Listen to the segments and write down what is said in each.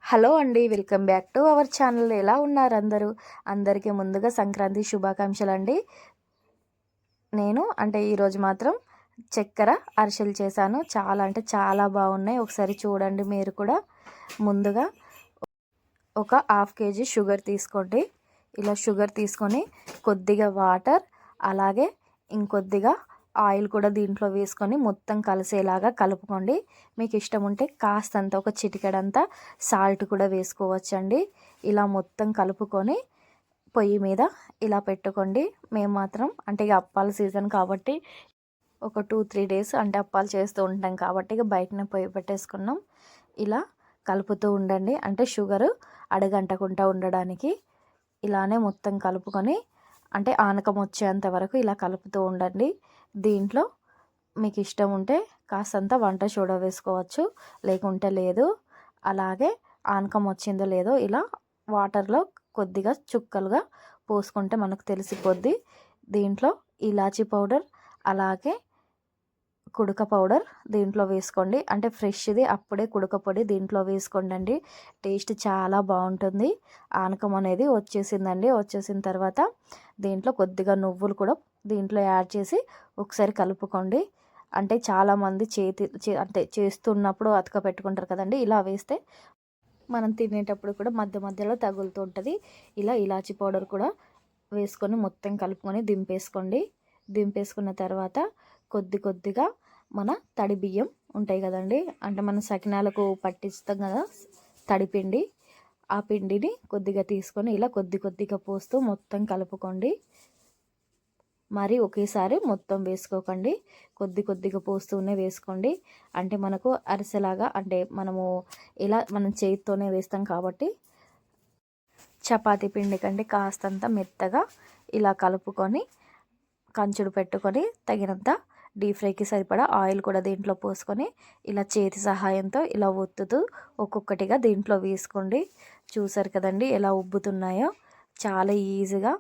Hello అండి, welcome back to our channel. ఎలా ఉన్నారు అందరూ? అందరికీ ముందుగా సంక్రాంతి శుభాకాంక్షలు అండి. నేను ఈరోజు మాత్రం చక్కెర అరిసెలు చేశాను. చాలా చాలా బాగున్నాయి. ఒకసారి చూడండి మీరు కూడా. ముందుగా ఒక హాఫ్ కేజీ షుగర్ తీసుకోండి. ఇలా షుగర్ తీసుకొని కొద్దిగా వాటర్, అలాగే ఇంకొద్దిగా ఆయిల్ కూడా దీంట్లో వేసుకొని మొత్తం కలిసేలాగా కలుపుకోండి. మీకు ఇష్టం ఉంటే కాస్తంత ఒక చిటికెడంతా సాల్ట్ కూడా వేసుకోవచ్చండి. ఇలా మొత్తం కలుపుకొని పొయ్యి మీద ఇలా పెట్టుకోండి. మేము మాత్రం ఇక అప్పాల సీజన్ కాబట్టి ఒక 2-3 డేస్ అప్పాలు చేస్తూ ఉంటాం కాబట్టి ఇక బయటనే పొయ్యి పెట్టేసుకున్నాం. ఇలా కలుపుతూ ఉండండి, షుగరు అడగంటకుండా ఉండడానికి. ఇలానే మొత్తం కలుపుకొని ఆనకం వచ్చేంత వరకు ఇలా కలుపుతూ ఉండండి. దీంట్లో మీకు ఇష్టం ఉంటే కాస్తంత వంట సోడా వేసుకోవచ్చు, లేకుంటే లేదు. అలాగే ఆనకం వచ్చిందో లేదో ఇలా వాటర్లో కొద్దిగా చుక్కలుగా పోసుకుంటే మనకు తెలిసిపోద్ది. దీంట్లో ఇలాచీ పౌడర్, అలాగే కుడక పౌడర్ దీంట్లో వేసుకోండి. ఫ్రెష్ది అప్పుడే కుడక పొడి దీంట్లో వేసుకోండి. టేస్ట్ చాలా బాగుంటుంది. ఆనకం అనేది వచ్చేసిందండి. వచ్చేసిన తర్వాత దీంట్లో కొద్దిగా నువ్వులు కూడా దీంట్లో యాడ్ చేసి ఒకసారి కలుపుకోండి. చాలామంది చేస్తున్నప్పుడు అతక పెట్టుకుంటారు కదండి. ఇలా వేస్తే మనం తినేటప్పుడు కూడా మధ్య మధ్యలో తగులుతూ ఉంటుంది. ఇలా ఇలాచీ పౌడర్ కూడా వేసుకొని మొత్తం కలుపుకొని దింపేసుకోండి. దింపేసుకున్న తర్వాత కొద్దిగా మన తడి బియ్యం ఉంటాయి కదండి, మన సకినాలకు పట్టిస్తాం కదా తడిపిండి, ఆ పిండిని కొద్దిగా తీసుకొని ఇలా కొద్దిగా పోస్తూ మొత్తం కలుపుకోండి. మరి ఒకేసారి మొత్తం వేసుకోకండి, కొద్దిగా పోస్తూనే వేసుకోండి. మనకు అరిసెలాగా మనం చేతితోనే వేస్తాం కాబట్టి చపాతీ పిండి కంటే కాస్తంత మెత్తగా ఇలా కలుపుకొని కంచుడు పెట్టుకొని తగినంత డీప్ ఫ్రైకి సరిపడా ఆయిల్ కూడా దీంట్లో పోసుకొని ఇలా చేతి సహాయంతో ఇలా ఒత్తుతూ ఒక్కొక్కటిగా దీంట్లో వేసుకోండి. చూసారు కదండి ఎలా ఉబ్బుతున్నాయో. చాలా ఈజీగా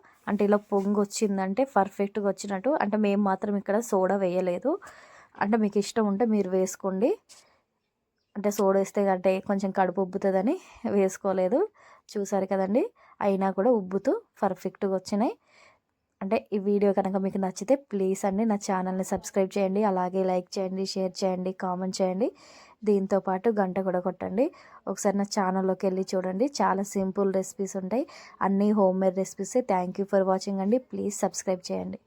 ఇలా పొంగు వచ్చిందంటే పర్ఫెక్ట్గా వచ్చినట్టు. మేము మాత్రం ఇక్కడ సోడా వేయలేదు. మీకు ఇష్టం ఉంటే మీరు వేసుకోండి. సోడా వేస్తే కొంచెం కడుపు ఉబ్బుతుందని వేసుకోలేదు. చూసారు కదండి, అయినా కూడా ఉబ్బుతూ పర్ఫెక్ట్గా వచ్చినాయి. ఈ వీడియో కనుక మీకు నచ్చితే ప్లీజ్ అండి నా ఛానల్ని సబ్స్క్రైబ్ చేయండి, అలాగే లైక్ చేయండి, షేర్ చేయండి, కామెంట్ చేయండి. దీంతోపాటు గంట కూడా కొట్టండి. ఒకసారి నా ఛానల్లోకి వెళ్ళి చూడండి. చాలా సింపుల్ రెసిపీస్ ఉంటాయి, అన్నీ హోమ్ మేడ్ రెసిపీసే. థ్యాంక్ యూ ఫర్ వాచింగ్ అండి. ప్లీజ్ సబ్స్క్రైబ్ చేయండి.